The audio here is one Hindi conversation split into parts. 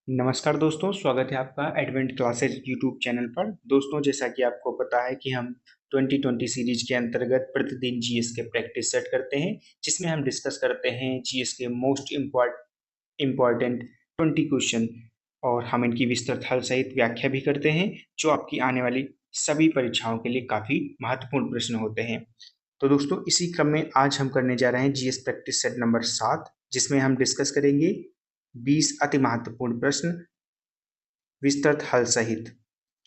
नमस्कार दोस्तों, स्वागत है आपका एडवेंट क्लासेज यूट्यूब चैनल पर। दोस्तों, जैसा कि आपको पता है कि हम 2020 सीरीज के अंतर्गत प्रतिदिन जीएस के प्रैक्टिस सेट करते हैं, जिसमें हम डिस्कस करते हैं जीएस के मोस्ट इम्पॉर्टेंट 20 क्वेश्चन और हम इनकी विस्तृत हल सहित व्याख्या भी करते हैं, जो आपकी आने वाली सभी परीक्षाओं के लिए काफ़ी महत्वपूर्ण प्रश्न होते हैं। तो दोस्तों, इसी क्रम में आज हम करने जा रहे हैं जीएस प्रैक्टिस सेट नंबर 7, जिसमें हम डिस्कस करेंगे 20 अति महत्वपूर्ण प्रश्न विस्तृत हल सहित,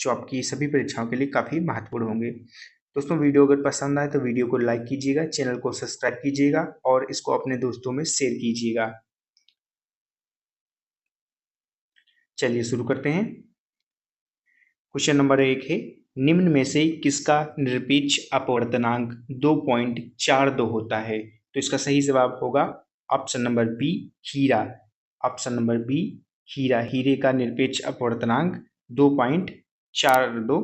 जो आपकी सभी परीक्षाओं के लिए काफ़ी महत्वपूर्ण होंगे। दोस्तों, वीडियो अगर पसंद आए तो वीडियो को लाइक कीजिएगा, चैनल को सब्सक्राइब कीजिएगा और इसको अपने दोस्तों में शेयर कीजिएगा। चलिए शुरू करते हैं। क्वेश्चन नंबर 1 है, निम्न में से किसका निरपेक्ष अपवर्तनांक 2.42 होता है? तो इसका सही जवाब होगा ऑप्शन नंबर बी, हीरा। ऑप्शन नंबर बी, हीरा। हीरे का निरपेक्ष अपवर्तनांक 2.42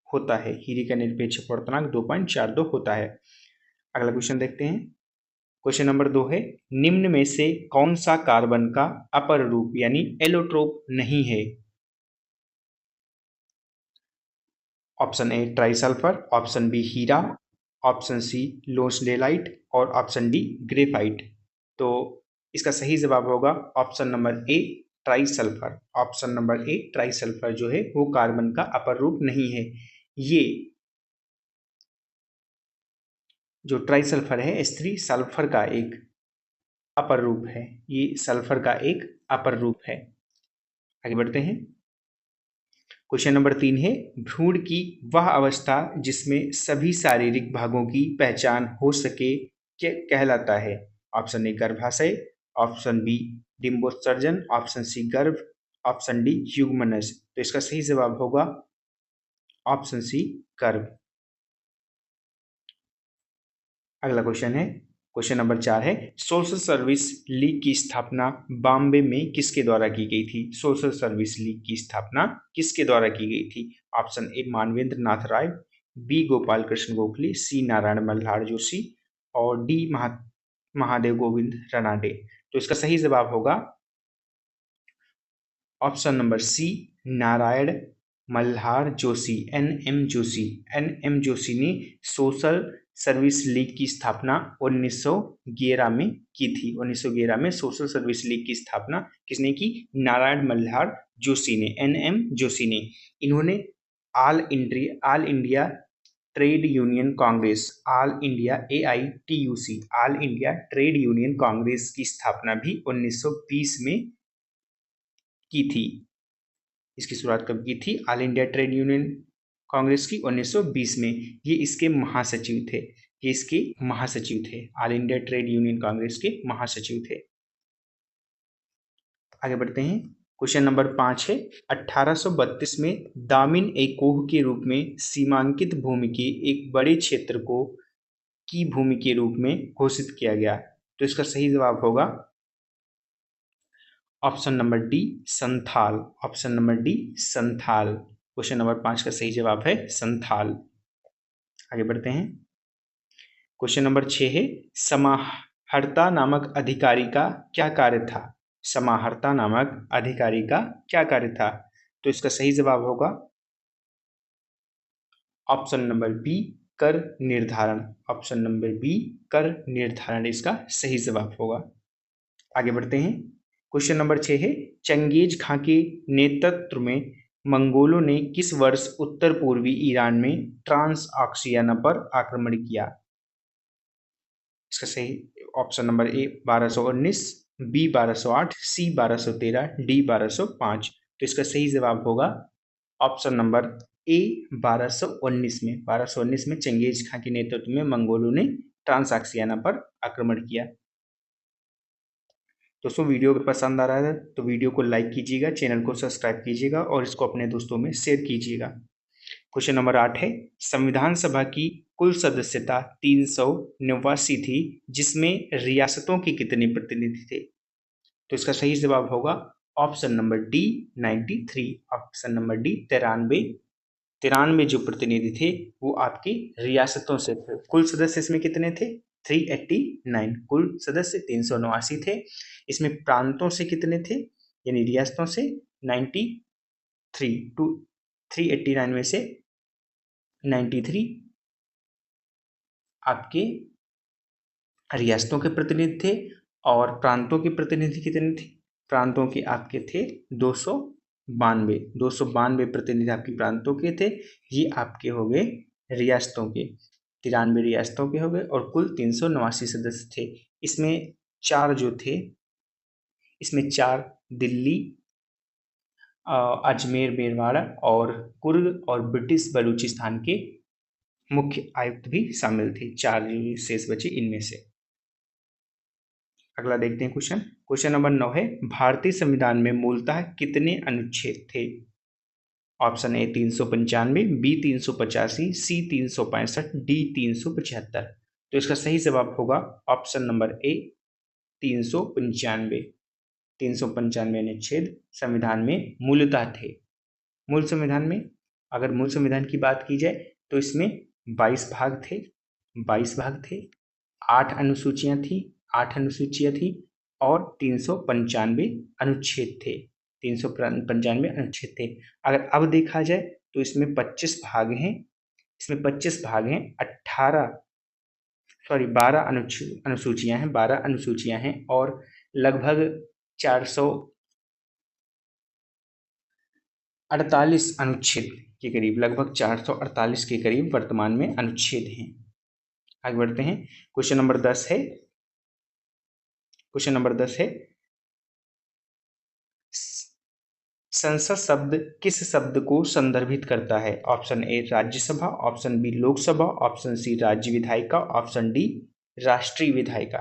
होता है। हीरे का निरपेक्ष अपवर्तनांक 2.42 होता है। अगला क्वेश्चन देखते हैं। क्वेश्चन नंबर 2 है, निम्न में से कौन सा कार्बन का अपर रूप यानी एलोट्रोप नहीं है? Option A trisulphur, option B हीरा, ऑप्शन सी लोसडेलाइट और ऑप्शन डी ग्रेफाइट। तो इसका सही जवाब होगा option number A trisulphur. Option number A trisulphur जो है वो कार्बन का अपर रूप नहीं है। ये जो ट्राइसल्फर है स्त्री सल्फर का एक अपर रूप है। ये सल्फर का एक अपर रूप है। आगे बढ़ते हैं। क्वेश्चन नंबर 3 है, भ्रूण की वह अवस्था जिसमें सभी शारीरिक भागों की पहचान हो सके क्या कहलाता है? ऑप्शन ए गर्भाशय, ऑप्शन बी डिम्बोत्सर्जन, ऑप्शन सी गर्भ, ऑप्शन डी युग्मनज। तो इसका सही जवाब होगा ऑप्शन सी गर्भ। अगला क्वेश्चन है, क्वेश्चन नंबर 4 है, सोशल सर्विस लीग की स्थापना बॉम्बे में किसके द्वारा की गई थी? सोशल सर्विस लीग की स्थापना किसके द्वारा की गई थी? Option A Manvendra Nath Roy, B Gopal Krishna Gokhale, C Narayan Malhar Joshi और डी महादेव गोविंद रनाडे। तो इसका सही जवाब होगा option number C Narayan Malhar Joshi, N M Joshi ने सोशल सर्विस लीग की स्थापना 1911 में की थी। 1911 में सोशल सर्विस लीग की स्थापना किसने की? नारायण मल्हार जोशी ने, एन एम जोशी ने। इन्होंने all India trade union Congress, all India AITUC, all India trade union Congress की स्थापना भी 1920 में की थी। इसकी शुरुआत कब की थी? All India trade union Congress की 1920 में। ये इसके महासचिव थे। All India trade union Congress के महासचिव थे। आगे बढ़ते हैं। क्वेश्चन नंबर 5 है, 1832 में दामिन एकोह के रूप में सीमांकित भूमि के एक बड़े क्षेत्र को की भूमि के रूप में घोषित किया गया। तो इसका सही जवाब होगा option number D Santhal. Option number D Santhal. Question number 5 का सही जवाब है संथाल। आगे बढ़ते हैं। क्वेश्चन नंबर 6 है, समाहर्ता नामक अधिकारी का क्या कार्य था? समाहर्ता नामक अधिकारी का क्या कार्य था? तो इसका सही जवाब होगा ऑप्शन नंबर बी कर निर्धारण। ऑप्शन नंबर बी कर निर्धारण इसका सही जवाब होगा। आगे बढ़ते हैं। क्वेश्चन नंबर 6 है, चंगेज खां के नेतृत्व में मंगोलों ने किस वर्ष उत्तर पूर्वी ईरान में ट्रांसऑक्सियाना पर आक्रमण किया? इसका सही option number A 1219, B 1208, C 1213, D 1205। तो इसका सही जवाब होगा ऑप्शन नंबर ए 1219 में। 1219 में चंगेज खां के नेतृत्व में मंगोलों ने ट्रांसऑक्सियाना पर आक्रमण किया। दोस्तों, वीडियो पसंद आ रहा है तो वीडियो को लाइक कीजिएगा, चैनल को सब्सक्राइब कीजिएगा और इसको अपने दोस्तों में शेयर कीजिएगा। क्वेश्चन नंबर 8 है, संविधान सभा की कुल सदस्यता 389 थी, जिसमें रियासतों के कितने प्रतिनिधि थे? तो इसका सही जवाब होगा option number D 93। Option number D 93 जो प्रतिनिधि थे वो आपकी रियासतों से थे। कुल सदस्य इसमें कितने थे? 389। कुल सदस्य 389 थे। इसमें प्रांतों से कितने थे? यानी रियासतों से 93 टू 389 में से 93 आपके रियासतों के प्रतिनिधि थे और प्रांतों के प्रतिनिधि कितने थे? प्रांतों के आपके थे 292 प्रतिनिधि आपके प्रांतों के थे। ये आपके हो गए रियासतों के, 93 रियासतों के हो गए और कुल 389 सदस्य थे। इसमें चार जो थे, इसमें चार दिल्ली, अजमेर मेरवाड़ा और कुर्ग और ब्रिटिश बलूचिस्तान के मुख्य आयुक्त भी शामिल थे। चार शेष बचे इनमें से। अगला देखते हैं क्वेश्चन। क्वेश्चन नंबर 9 है, भारतीय संविधान में मूलतः कितने अनुच्छेद थे? Option A 395, B 385, C 365, D 375। तो इसका सही जवाब होगा ऑप्शन नंबर ए 395। 395 अनुच्छेद संविधान में मूलतः थे। मूल संविधान में, अगर मूल संविधान की बात की जाए तो इसमें 22 भाग थे, 22 भाग थे, 8 अनुसूचियां थी और 395 अनुच्छेद थे। 395 अनुच्छेद थे। अगर अब देखा जाए तो इसमें 25 भाग हैं, 12 अनुसूचियां हैं और लगभग 448 अनुच्छेद के करीब, लगभग 448 के करीब वर्तमान में अनुच्छेद हैं। आगे बढ़ते हैं। क्वेश्चन नंबर 10 है, संसद शब्द किस शब्द को संदर्भित करता है? Option A Rajya Sabha, option B Lok Sabha, option C राज्य विधायिका, ऑप्शन डी राष्ट्रीय विधायिका।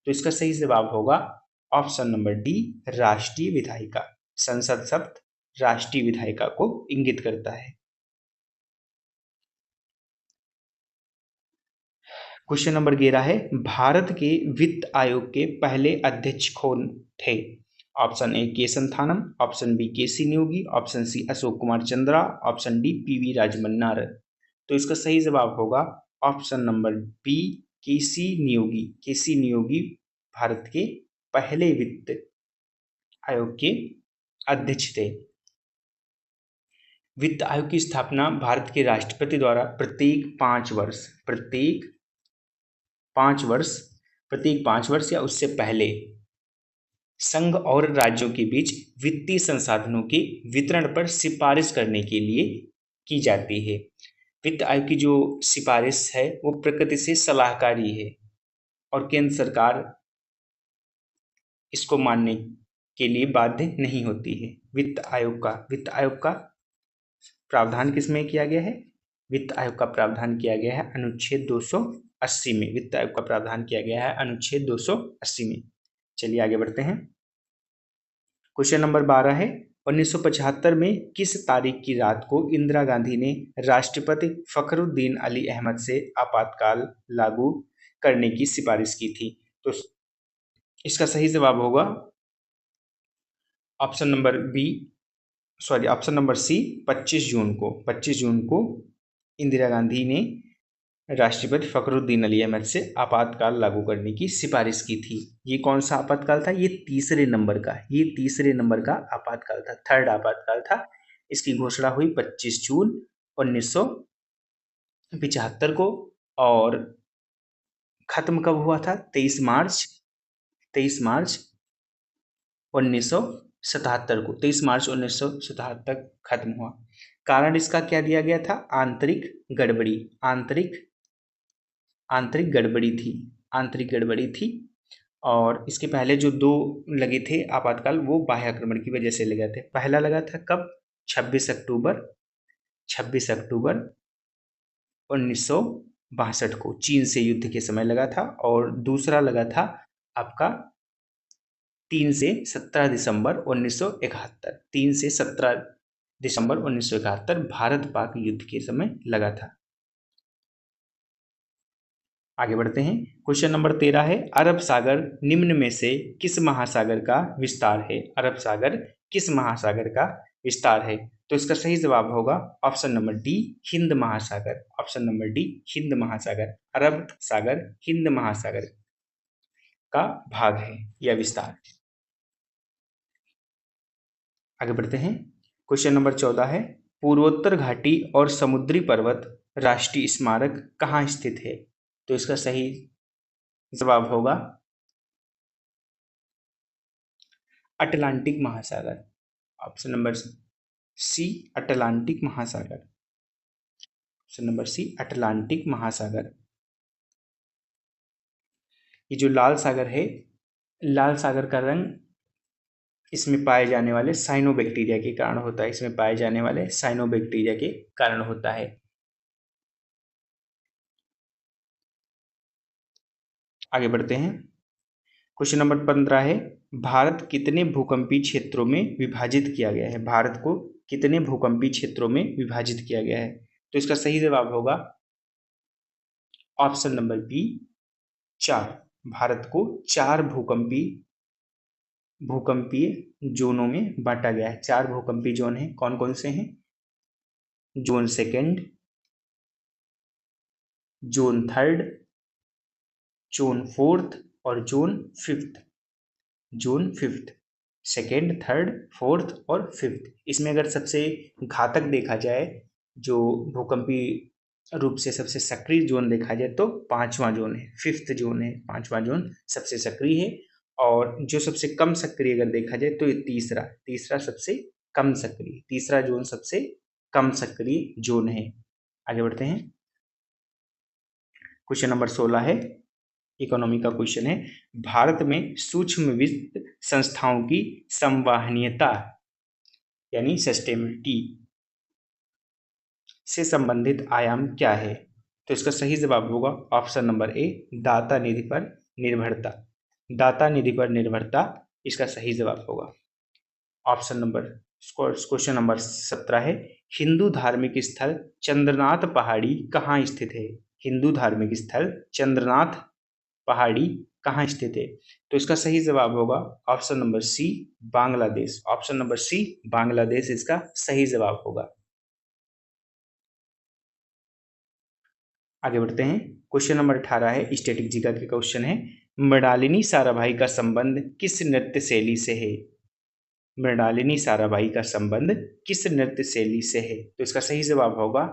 तो इसका सही जवाब होगा ऑप्शन नंबर डी राष्ट्रीय विधायिका। संसद शब्द राष्ट्रीय विधायिका को इंगित करता है। क्वेश्चन नंबर 11 है, भारत के वित्त आयोग के पहले अध्यक्ष कौन थे? Option A K Santhanam, option B KC Neogy, option C Ashok Kumar Chandra, option D PV Rajamannar. तो इसका सही जवाब होगा option number B KC Neogy. KC Neogy Bharat के पहले वित्त आयोग के अध्यक्ष थे। वित्त आयोग की स्थापना भारत के राष्ट्रपति द्वारा प्रत्येक 5 वर्ष या उससे पहले संघ और राज्यों के बीच वित्तीय संसाधनों के वितरण पर सिफारिश करने के लिए की जाती है। वित्त आयोग की जो सिफारिश है वो प्रकृति से सलाहकारी है और केंद्र सरकार इसको मानने के लिए बाध्य नहीं होती है। वित्त आयोग का प्रावधान किसमें किया गया है? वित्त आयोग का प्रावधान किया गया है अनुच्छेद 280 में। वित्त आयोग का प्रावधान किया गया है अनुच्छेद 280 में। चलिए आगे बढ़ते हैं। क्वेश्चन नंबर 12 है, 1975 में किस तारीख की रात को इंदिरा गांधी ने राष्ट्रपति फखरुद्दीन अली अहमद से आपातकाल लागू करने की सिफारिश की थी? तो इसका सही जवाब होगा ऑप्शन नंबर सी 25 जून को इंदिरा गांधी ने राष्ट्रपति फखरुद्दीन अली अहमद से आपातकाल लागू करने की सिफारिश की थी। ये कौन सा आपातकाल था? ये तीसरे नंबर का आपातकाल था, थर्ड आपातकाल था। इसकी घोषणा हुई 25 जून 1975 को और खत्म कब हुआ था? 23 मार्च 1977 को, 23 मार्च 1977 खत्म हुआ। कारण इसका क्या दिया गया था? आंतरिक गड़बड़ी थी और इसके पहले जो 2 लगे थे आपातकाल वो बाह्य आक्रमण की वजह से लगे थे। पहला लगा था कब? 26 अक्टूबर 1962 को चीन से युद्ध के समय लगा था और दूसरा लगा था आपका 3 से 17 दिसंबर 1971 भारत पाक युद्ध के समय लगा था। आगे बढ़ते हैं। क्वेश्चन नंबर 13 है, अरब सागर निम्न में से किस महासागर का विस्तार है? अरब सागर किस महासागर का विस्तार है? तो इसका सही जवाब होगा ऑप्शन नंबर डी हिंद महासागर। अरब सागर हिंद महासागर का भाग है यह विस्तार। आगे बढ़ते हैं। क्वेश्चन नंबर 14 है, पूर्वोत्तर घाटी और समुद्री पर्वत राष्ट्रीय स्मारक कहाँ स्थित है? तो इसका सही जवाब होगा अटलांटिक महासागर। ऑप्शन नंबर सी अटलांटिक महासागर। ऑप्शन नंबर सी अटलांटिक महासागर। ये जो लाल सागर है, लाल सागर का रंग इसमें पाए जाने वाले साइनोबैक्टीरिया के कारण होता है। इसमें पाए जाने वाले साइनोबैक्टीरिया के कारण होता है। आगे बढ़ते हैं। क्वेश्चन नंबर 15 है, भारत कितने भूकंपीय क्षेत्रों में विभाजित किया गया है? भारत को कितने भूकंपीय क्षेत्रों में विभाजित किया गया है? तो इसका सही जवाब होगा ऑप्शन नंबर बी 4। भारत को 4 भूकंपीय जोनों में बांटा गया है। 4 भूकंपीय जोन हैं। कौन कौन से हैं? Zone second, zone third, zone fourth और zone fifth. Zone fifth, second, third, fourth और फिफ्थ। इसमें अगर सबसे घातक देखा जाए, जो भूकंपीय रूप से सबसे सक्रिय जोन देखा जाए, तो 5वां जोन है, फिफ्थ जोन है। 5वां जोन सबसे सक्रिय है। और जो सबसे कम सक्रिय अगर देखा जाए तो ये तीसरा सबसे कम सक्रिय, तीसरा जोन सबसे कम सक्रिय जोन है। आगे बढ़ते हैं। क्वेश्चन नंबर 16 है, इकोनॉमी का क्वेश्चन है, भारत में सूक्ष्म वित्त संस्थाओं की संवहनीयता यानी सस्टेनेबिलिटी से संबंधित आयाम क्या है? तो इसका सही जवाब होगा ऑप्शन नंबर ए दाता निधि पर निर्भरता। दाता निधि पर निर्भरता इसका सही जवाब होगा। ऑप्शन नंबर क्वेश्चन नंबर 17 है, हिंदू धार्मिक स्थल चंद्रनाथ पहाड़ी कहाँ स्थित है? हिंदू धार्मिक स्थल चंद्रनाथ पहाड़ी कहाँ स्थित है? तो इसका सही जवाब होगा option number C Bangladesh. Option number C Bangladesh इसका सही जवाब होगा। आगे बढ़ते हैं। क्वेश्चन नंबर 18 है, स्टैटिक जीके के क्वेश्चन है, मृणालिनी साराभाई का संबंध किस नृत्य शैली से है? मृणालिनी साराभाई का संबंध किस नृत्य शैली से है? तो इसका सही जवाब होगा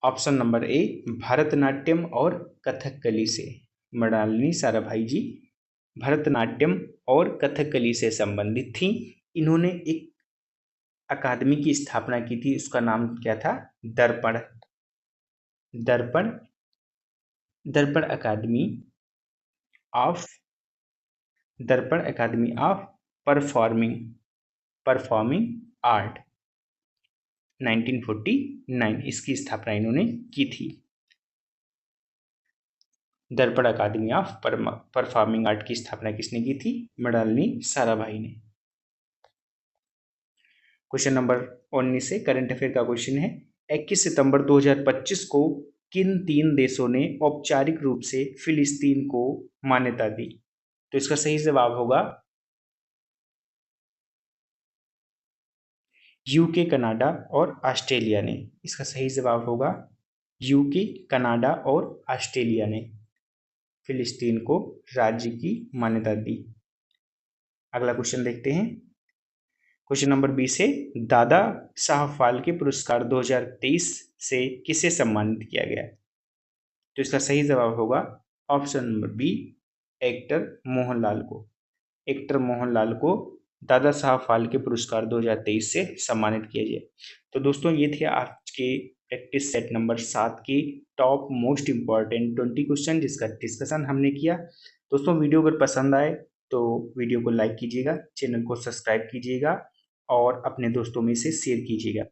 ऑप्शन नंबर ए भरतनाट्यम और कथकली से। मृणालिनी साराभाई जी भरतनाट्यम और कथकली से संबंधित थी। इन्होंने एक अकादमी की स्थापना की थी, उसका नाम क्या था? दर्पण। दर्पण दर्पण अकादमी ऑफ दर्पण अकादमी ऑफ परफॉर्मिंग आर्ट 1949, इसकी स्थापना इन्होंने की थी। दर्पण अकादमी ऑफ परफॉर्मिंग आर्ट की स्थापना किसने की थी? मृणालिनी साराभाई ने। क्वेश्चन नंबर 19 से करंट अफेयर का क्वेश्चन है, 21 सितंबर 2025 को किन 3 देशों ने औपचारिक रूप से फिलिस्तीन को मान्यता दी? तो इसका सही जवाब होगा यूके, कनाडा और ऑस्ट्रेलिया ने। इसका सही जवाब होगा यूके, कनाडा और ऑस्ट्रेलिया ने फिलिस्तीन को राज्य की मान्यता दी। अगला क्वेश्चन देखते हैं। क्वेश्चन नंबर 20 है, दादा साहब फाल्के पुरस्कार 2023 से किसे सम्मानित किया गया? तो इसका सही जवाब होगा option number B actor Mohanlal को। एक्टर मोहनलाल को दादा साहब फाल्के पुरस्कार 2023 से सम्मानित किया गया। तो दोस्तों ये थे आज के प्रैक्टिस सेट नंबर 7 की टॉप मोस्ट इम्पॉर्टेंट 20 क्वेश्चन जिसका डिस्कशन हमने किया। दोस्तों वीडियो अगर पसंद आए तो वीडियो को लाइक कीजिएगा, चैनल को सब्सक्राइब कीजिएगा और अपने दोस्तों में से शेयर कीजिएगा।